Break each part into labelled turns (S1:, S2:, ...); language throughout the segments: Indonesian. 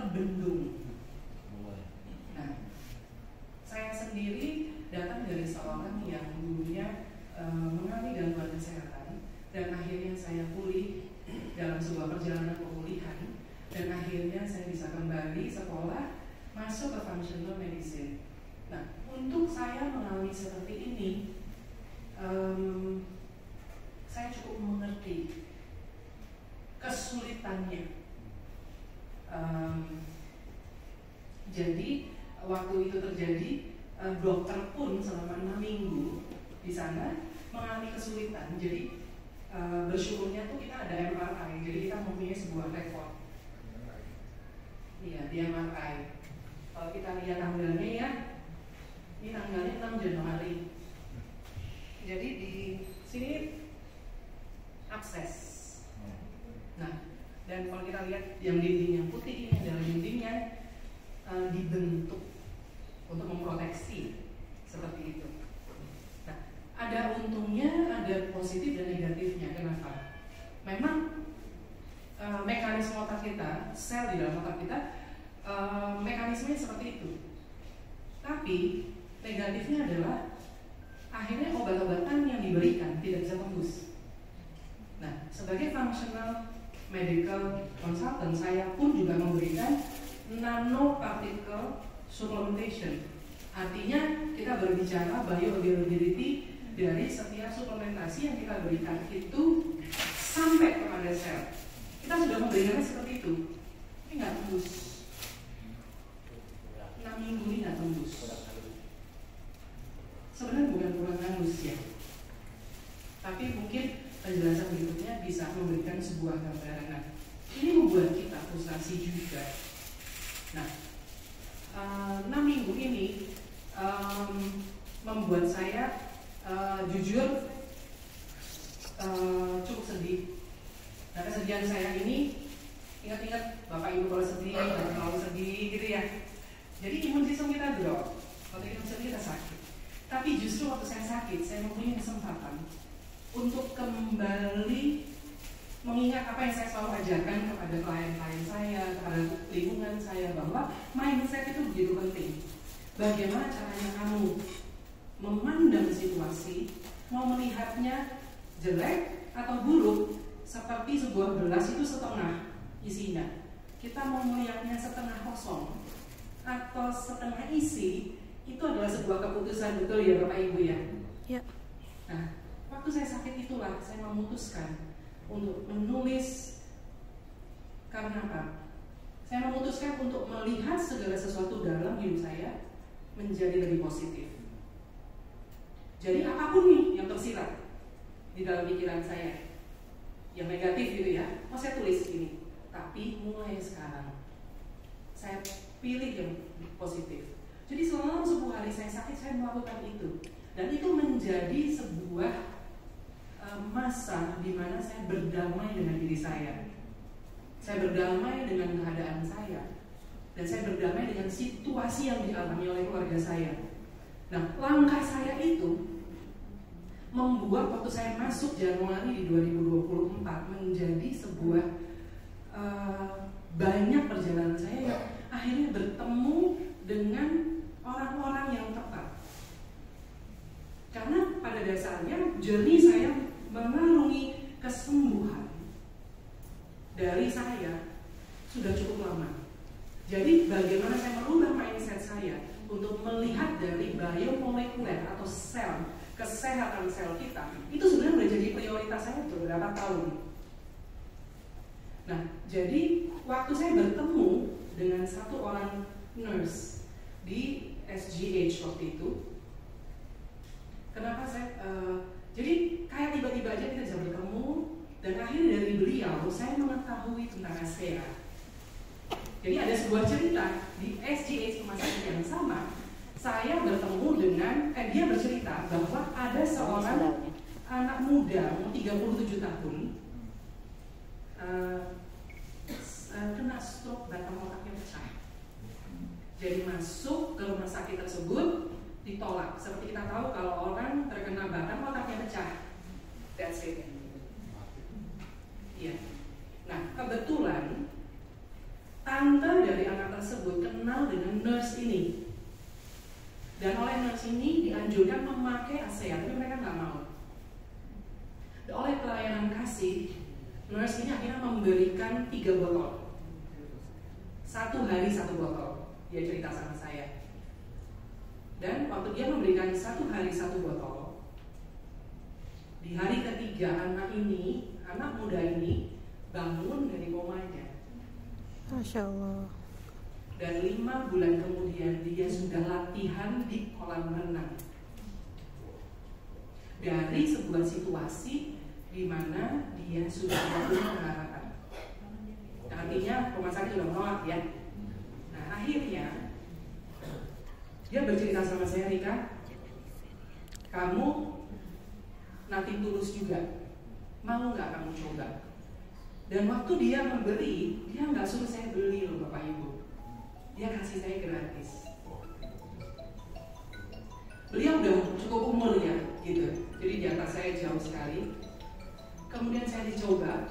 S1: terbendung. Nah, saya sendiri datang dari seorang yang dulunya mengalami gangguan kesehatan, dan akhirnya saya pulih dalam sebuah perjalanan pemulihan, dan akhirnya saya bisa kembali sekolah, masuk ke functional medicine. Nah, untuk saya mengalami seperti ini, saya cukup mengerti kesulitannya. Jadi waktu itu terjadi, dokter pun selama 6 minggu di sana mengalami kesulitan. Jadi bersyukurnya tuh kita ada MRI, jadi kita mempunyai sebuah rekor. Iya, di MRI. Kalau kita lihat tanggalnya ya, ini tanggalnya 6 Januari. Jadi di sini abses. Nah, dan kalau kita lihat yang dinding yang putih ini adalah dinding yang dibentuk untuk memproteksi seperti itu. Nah, ada untungnya, ada positif dan negatifnya. Kenapa? Memang mekanisme otak kita, sel di dalam otak kita, mekanismenya seperti itu. Tapi negatifnya adalah akhirnya obat-obatan yang diberikan tidak bisa tembus. Nah, sebagai functional medical consultant, saya pun juga memberikan nanoparticle supplementation. Artinya kita berbicara bioavailability dari setiap suplementasi yang kita berikan itu sampai kepada sel. Kita sudah memberikannya seperti itu, tapi nggak tembus. 6 minggu ini nggak tembus. Sebenarnya bukan kurang halus ya, tapi mungkin penjelasan berikutnya bisa memberikan sebuah gambaran. Nah, ini membuat kita frustrasi juga. Nah, 6 minggu ini membuat saya jujur cukup sedih. Nah, kesedihan saya ini, ingat-ingat Bapak Ibu kalau sedih, kalau terlalu sedih gitu ya. Jadi imun sistem kita drop, waktu imun sistem kita sakit. Tapi justru waktu saya sakit, saya mempunyai kesempatan untuk kembali mengingat apa yang saya selalu ajarkan kepada klien-klien saya, kepada lingkungan saya, bahwa mindset itu begitu penting. Bagaimana caranya kamu memandang situasi, mau melihatnya jelek atau buruk, seperti sebuah gelas itu setengah isinya. Kita mau melihatnya setengah kosong atau setengah isi, itu adalah sebuah keputusan, betul ya Bapak Ibu ya?
S2: Ya.
S1: Nah, waktu saya sakit itulah saya memutuskan untuk menulis. Karena apa? Saya memutuskan untuk melihat segala sesuatu dalam hidup saya menjadi lebih positif. Jadi apapun nih yang tersirat di dalam pikiran saya yang negatif gitu ya, saya tulis ini. Tapi mulai sekarang saya pilih yang positif. Jadi selama 10 hari saya sakit, saya melakukan itu. Dan itu menjadi sebuah masa di mana saya berdamai dengan diri saya. Saya berdamai dengan keadaan saya. Dan saya berdamai dengan situasi yang dialami oleh keluarga saya. Nah, langkah saya itu membuat waktu saya masuk Januari di 2024 menjadi sebuah banyak perjalanan saya yang akhirnya bertemu dengan orang-orang yang tepat. Karena pada dasarnya journey saya mengarungi kesembuhan dari saya sudah cukup lama. Jadi bagaimana saya merubah mindset saya untuk melihat dari biomolekuler atau sel, kesehatan sel kita, itu sebenarnya sudah jadi prioritas saya beberapa tahun. Nah, jadi waktu saya bertemu dengan satu orang nurse di SGH waktu itu, kenapa saya jadi kayak tiba-tiba aja kita bisa bertemu, dan akhirnya dari beliau saya mengetahui tentang ASEA. Jadi ada sebuah cerita di SGH rumah sakit yang sama, saya bertemu dengan dia bercerita bahwa ada seorang anak muda 37 tahun kena stroke, batang otaknya pecah. Jadi masuk ke rumah sakit tersebut ditolak. Seperti kita tahu kalau orang terkena batang otaknya pecah, that's it. Iya. Nah, kebetulan tante dari anak dianjurkan memakai ASEA, tapi mereka nggak mau. Oleh pelayanan kasih, nurse ini akhirnya memberikan 3 botol. 1 hari 1 botol. Dia cerita sama saya. Dan waktu dia memberikan 1 hari 1 botol, di hari ketiga anak muda ini bangun dari komanya.
S2: Masya Allah.
S1: Dan 5 bulan kemudian dia sudah latihan di kolam renang. Dari sebuah situasi di mana dia sudah punya pengharapan. Artinya rumah sakit sudah menolak ya. Nah akhirnya dia bercerita sama saya, Rika, kamu nanti tulus juga, mau nggak kamu coba? Dan waktu dia memberi, dia nggak suruh saya beli loh Bapak Ibu, dia kasih saya gratis. Beliau udah cukup umur ya, gitu. Jadi di atas saya jauh sekali. Kemudian saya dicoba.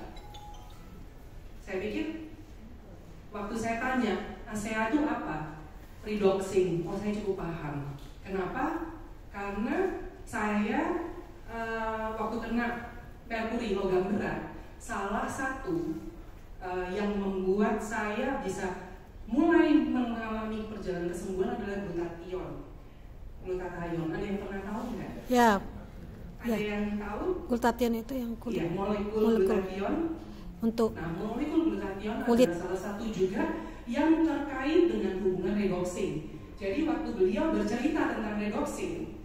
S1: Saya pikir, waktu saya tanya, ASEA itu apa? Redoxing. Oh, saya cukup paham. Kenapa? Karena saya waktu kena merkuri logam berat, salah satu yang membuat saya bisa mulai mengalami perjalanan kesembuhan adalah glutathione. Glutathione, ada yang pernah tahu nggak?
S2: Ya.
S1: Ada yang tahu?
S2: Glutathione itu yang kulit.
S1: Iya, molekul glutathione.
S2: Untuk
S1: molekul glutathione
S2: kulit
S1: adalah salah satu juga yang terkait dengan hubungan redoxing. Jadi waktu beliau bercerita tentang redoxing,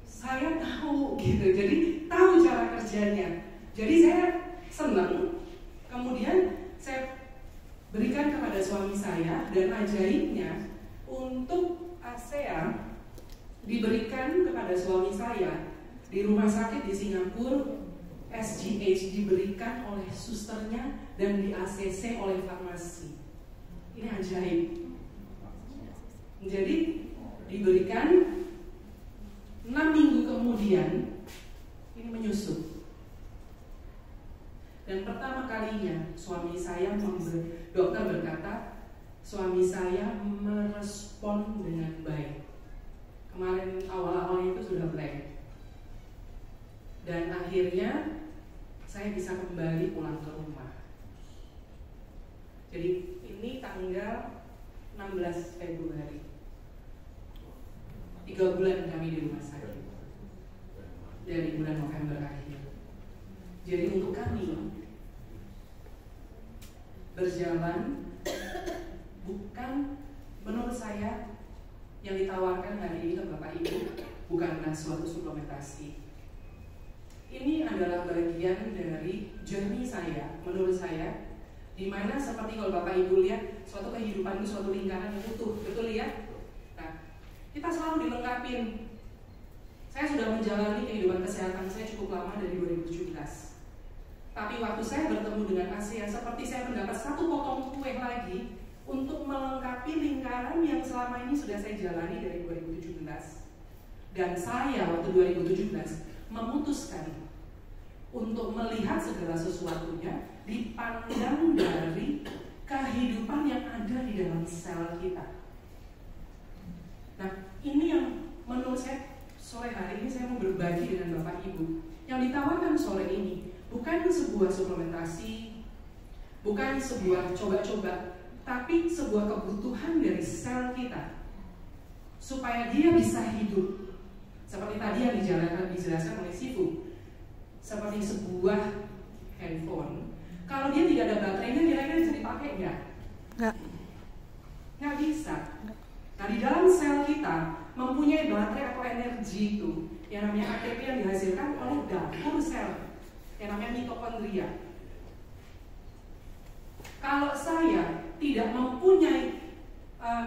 S1: saya tahu gitu. Jadi tahu cara kerjanya. Jadi saya senang. Kemudian saya berikan kepada suami saya, dan ajaibnya untuk ASEA diberikan kepada suami saya di rumah sakit di Singapura. SGH diberikan oleh susternya dan di ACC oleh farmasi. Ini ajaib. Jadi diberikan 6 minggu kemudian ini menyusut. Dan pertama kalinya suami saya dokter berkata suami saya merespon dengan baik. Kemarin awal-awalnya itu sudah blank. Dan akhirnya saya bisa kembali pulang ke rumah. Jadi ini tanggal 16 Februari. 3 bulan kami di rumah sakit. Dari bulan November akhir. Jadi untuk kami berjalan bukan, menurut saya yang ditawarkan hari ini ke Bapak Ibu bukanlah suatu suplementasi. Ini adalah bagian dari journey saya, menurut saya, di mana seperti kalau Bapak Ibu lihat suatu kehidupan itu suatu lingkaran yang utuh, betul ya? Nah, kita selalu dilengkapin. Saya sudah menjalani kehidupan kesehatan saya cukup lama dari 2017. Tapi waktu saya bertemu dengan ASEA, seperti saya mendapat 1 potong kue lagi untuk melengkapi lingkaran yang selama ini sudah saya jalani dari 2017. Dan saya waktu 2017 memutuskan untuk melihat segala sesuatunya dipandang dari kehidupan yang ada di dalam sel kita. Nah, ini yang menurut saya sore hari ini saya mau berbagi dengan Bapak Ibu. Yang ditawarkan sore ini bukan sebuah suplementasi, bukan sebuah coba-coba, tapi sebuah kebutuhan dari sel kita supaya dia bisa hidup. Seperti tadi yang dijelaskan oleh Sifu, seperti sebuah handphone. Kalau dia tidak ada baterainya, kira-kira bisa dipakai nggak? Nggak bisa. Nah, di dalam sel kita mempunyai baterai atau energi itu yang namanya ATP yang dihasilkan oleh dapur sel yang namanya mitokondria. Kalau saya tidak mempunyai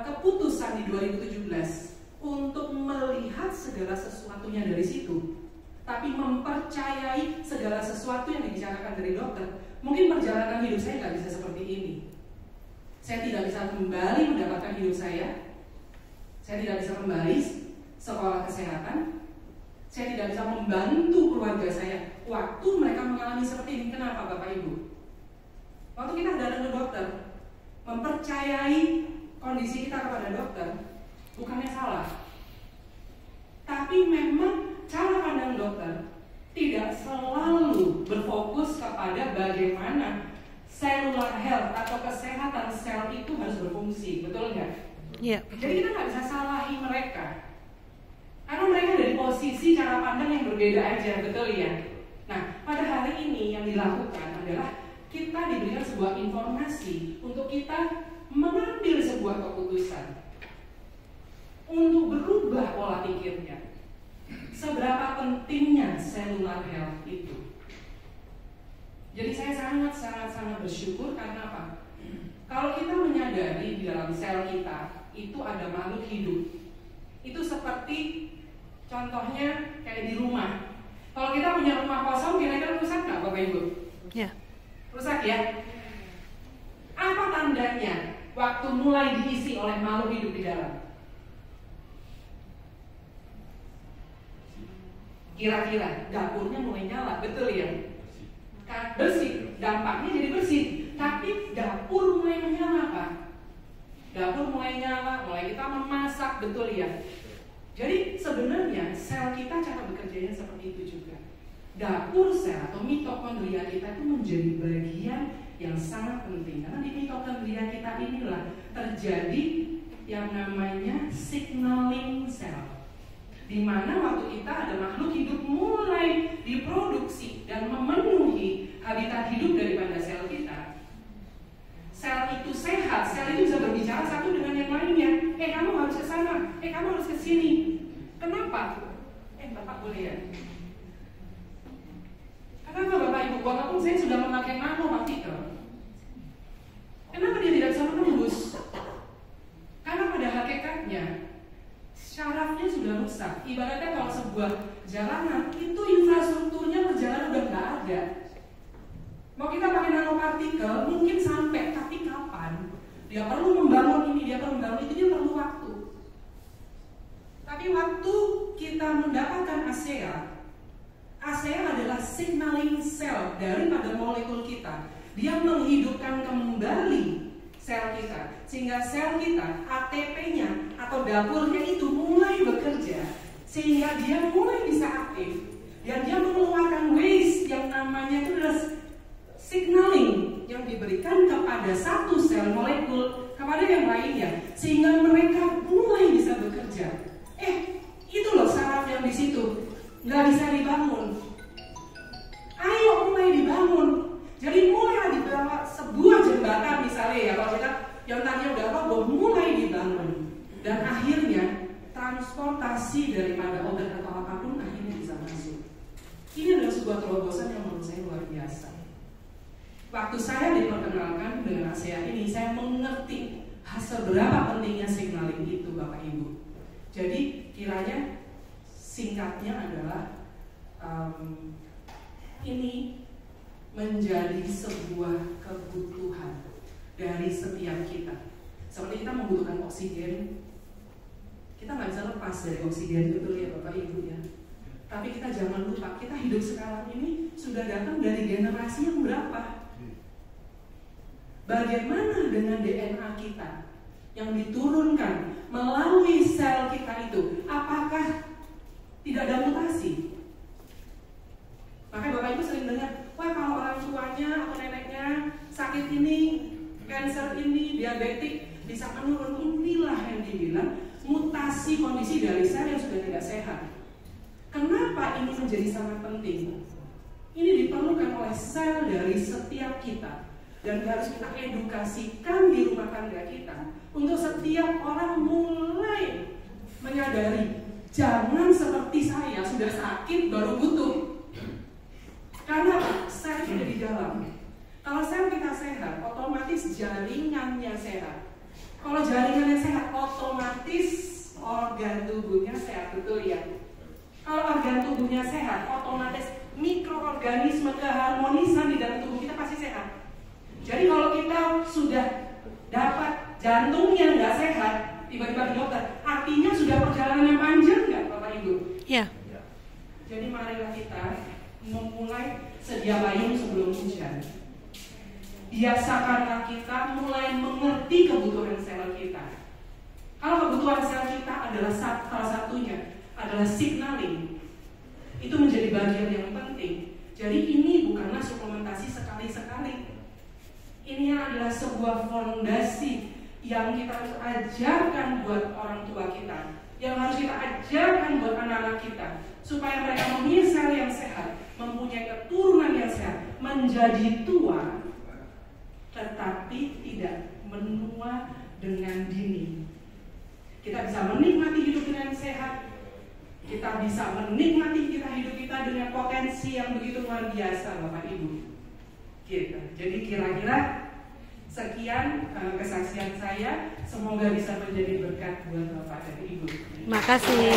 S1: keputusan di 2017 untuk melihat segala sesuatunya dari situ, tapi mempercayai segala sesuatu yang dibicarakan dari dokter, mungkin perjalanan hidup saya nggak bisa seperti ini. Saya tidak bisa kembali mendapatkan hidup saya tidak bisa kembali sekolah kesehatan, saya tidak bisa membantu keluarga saya waktu mereka mengalami seperti ini. Kenapa Bapak Ibu? Waktu kita datang ke dokter, mempercayai kondisi kita kepada dokter bukannya salah, Tapi memang cara pandang dokter tidak selalu berfokus kepada bagaimana cellular health atau kesehatan sel itu harus berfungsi, betul nggak?
S2: Iya.
S1: Jadi kita nggak bisa salahi mereka, karena mereka dari posisi cara pandang yang berbeda aja, betul ya? Nah, pada hari ini yang dilakukan adalah kita diberikan sebuah informasi untuk kita mengambil sebuah keputusan untuk berubah pola pikirnya. Seberapa pentingnya cellular health itu. Jadi saya sangat bersyukur karena apa? Kalau kita menyadari di dalam sel kita itu ada makhluk hidup. Itu seperti contohnya kayak di rumah. Kalau kita punya rumah kosong, kira-kira rusak nggak Bapak Ibu?
S2: Ya.
S1: Rusak ya? Apa tandanya waktu mulai diisi oleh makhluk hidup di dalam? Kira-kira dapurnya mulai nyala, betul ya? Bersih, dampaknya jadi bersih. Tapi dapur mulai menyala Pak. Dapur mulai nyala, mulai kita memasak, betul ya? Jadi sebenarnya sel kita cara bekerjanya seperti itu juga. Dapur sel atau mitokondria kita itu menjadi bagian yang sangat penting. Karena di mitokondria kita inilah terjadi yang namanya signaling cell, di mana waktu kita ada makhluk hidup mulai diproduksi dan memenuhi habitat hidup daripada sel kita. Sel itu sehat, sel itu bisa berbicara satu dengan yang lainnya. Kamu harus ke sana, kamu harus ke sini. Kenapa? Bapak boleh ya? Kenapa Bapak Ibu? Walaupun saya sudah memakai nanopartikel, kenapa dia tidak bisa menembus? Karena pada hakikatnya syarafnya sudah rusak. Ibaratnya kalau sebuah jalanan itu infrastrukturnya berjalan udah nggak ada. Mau kita pakai nanopartikel mungkin sampai, tapi kapan? Dia perlu membangun ini, dia perlu membangun itu, dia perlu waktu. Tapi waktu kita mendapatkan ASEA adalah signaling cell daripada molekul kita. Dia menghidupkan kembali sel kita, sehingga sel kita, ATP-nya atau dapurnya itu mulai bekerja, sehingga dia mulai bisa aktif. Dan dia mengeluarkan waste yang namanya itu adalah signaling yang diberikan kepada satu sel molekul kepada yang lainnya, sehingga mereka mulai bisa bekerja. Itu loh saraf yang di situ nggak bisa dibangun. Ayo mulai dibangun. Jadi mulai dibawa sebuah jembatan misalnya ya, kalau kita yang tadinya udah roboh mulai dibangun, dan akhirnya transportasi daripada obat atau apapun akhirnya bisa masuk. Ini adalah sebuah terobosan yang menurut saya luar biasa. Waktu saya diperkenalkan dengan ASEA ini, saya mengerti seberapa pentingnya signaling itu Bapak Ibu. Jadi kiranya singkatnya adalah ini menjadi sebuah kebutuhan dari setiap kita. Seperti kita membutuhkan oksigen, kita nggak bisa lepas dari oksigen, betul ya Bapak Ibu ya. Tapi kita jangan lupa, kita hidup sekarang ini sudah datang dari generasi yang berapa? Bagaimana dengan DNA kita yang diturunkan melalui sel kita itu? Apakah tidak ada mutasi? Makanya Bapak Ibu sering dengar, wah kalau orang tuanya atau neneknya sakit ini, kanker ini, diabetik, bisa menurun. Inilah yang dibilang mutasi kondisi dari sel yang sudah tidak sehat. Kenapa ini menjadi sangat penting? Ini diperlukan oleh sel dari setiap kita, dan harus kita edukasikan di rumah tangga kita untuk setiap orang mulai menyadari, jangan seperti saya sudah sakit baru butuh. Karena sel ada di dalam. Kalau sel kita sehat, otomatis jaringannya sehat. Kalau jaringannya sehat, otomatis organ tubuhnya sehat, betul ya? Kalau organ tubuhnya sehat, otomatis mikroorganisme keharmonisan di dalam tubuh kita pasti sehat. Jadi kalau kita sudah dapat jantungnya nggak sehat, tiba-tiba ke dokter, artinya sudah perjalanan yang panjang nggak Bapak Ibu?
S2: Ya.
S1: Jadi marilah kita memulai sedia payung sebelum hujan. Biasakanlah kita mulai mengerti kebutuhan sel kita. Kalau kebutuhan sel kita adalah salah satunya adalah signaling. Itu menjadi bagian yang penting. Jadi ini bukanlah suplementasi sekali-sekali. Ini adalah sebuah fondasi yang kita harus ajarkan buat orang tua kita, yang harus kita ajarkan buat anak-anak kita, supaya mereka mempunyai sel yang sehat, mempunyai keturunan yang sehat, menjadi tua, tetapi tidak menua dengan dini. Kita bisa menikmati hidup dengan sehat, kita bisa menikmati hidup kita dengan potensi yang begitu luar biasa, Bapak Ibu. Gitu. Jadi kira-kira sekian kesaksian saya, semoga bisa menjadi berkat buat Bapak dan Ibu.
S2: Makasih.